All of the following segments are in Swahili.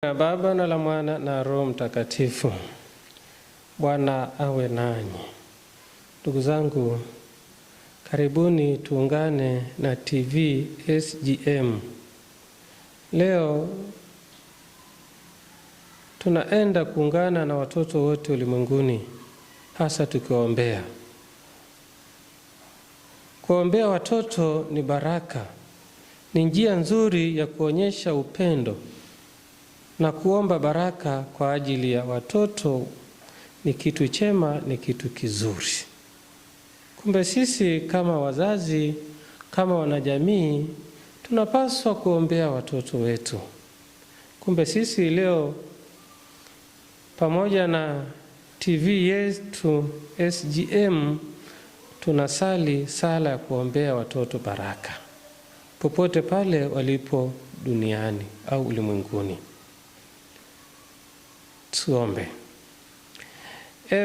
Na Baba na la Mwana na Roho Mtakatifu. Bwana awe nanyi. Ndugu zangu, karibuni tuungane na TV SGM. Leo tunaenda kuungana na watoto wote ulimwenguni, hasa tukiwaombea. Kuombea watoto ni baraka, ni njia nzuri ya kuonyesha upendo, na kuomba baraka kwa ajili ya watoto ni kitu chema, ni kitu kizuri. Kumbe sisi kama wazazi, kama wanajamii, tunapaswa kuombea watoto wetu. Kumbe sisi leo pamoja na TV yetu SGM tunasali sala ya kuombea watoto baraka popote pale walipo duniani au ulimwenguni. Tuombe.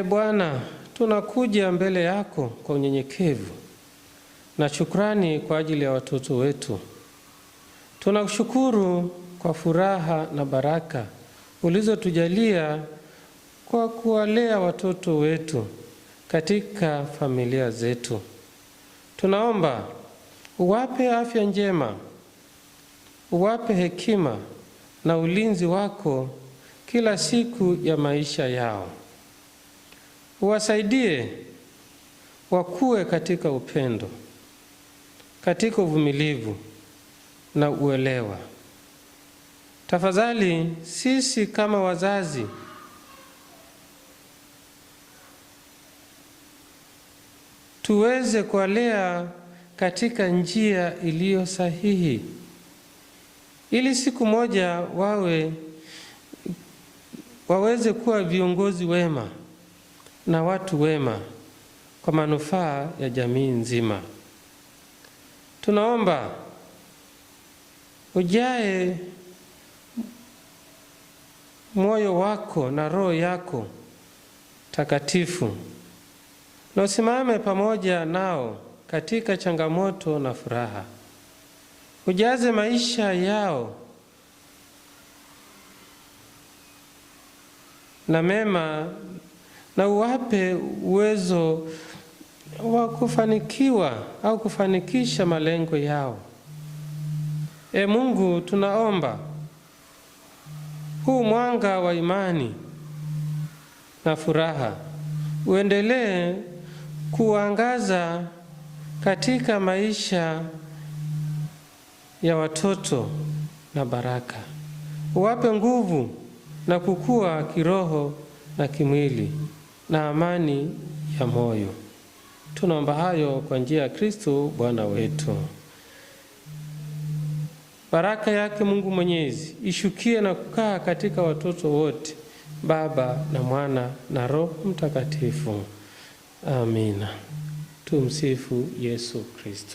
Bwana, tunakuja mbele yako kwa unyenyekevu na shukrani kwa ajili ya watoto wetu. Tunakushukuru kwa furaha na baraka ulizotujalia kwa kuwalea watoto wetu katika familia zetu. Tunaomba uwape afya njema, uwape hekima na ulinzi wako kila siku ya maisha yao. Uwasaidie wakue katika upendo, katika uvumilivu na uelewa. Tafadhali sisi kama wazazi tuweze kuwalea katika njia iliyo sahihi, ili siku moja waweze kuwa viongozi wema na watu wema kwa manufaa ya jamii nzima. Tunaomba ujae moyo wako na roho yako takatifu, na usimame pamoja nao katika changamoto na furaha. Ujaze maisha yao na mema, na uwape uwezo wa kufanikiwa au kufanikisha malengo yao. Mungu, tunaomba huu mwanga wa imani na furaha uendelee kuangaza katika maisha ya watoto na baraka. Uwape nguvu na kukua kiroho na kimwili na amani ya moyo. Tunaomba hayo kwa njia ya Kristo Bwana wetu. Baraka yake Mungu Mwenyezi ishukie na kukaa katika watoto wote, Baba na Mwana na Roho Mtakatifu. Amina. Tumsifu Yesu Kristo.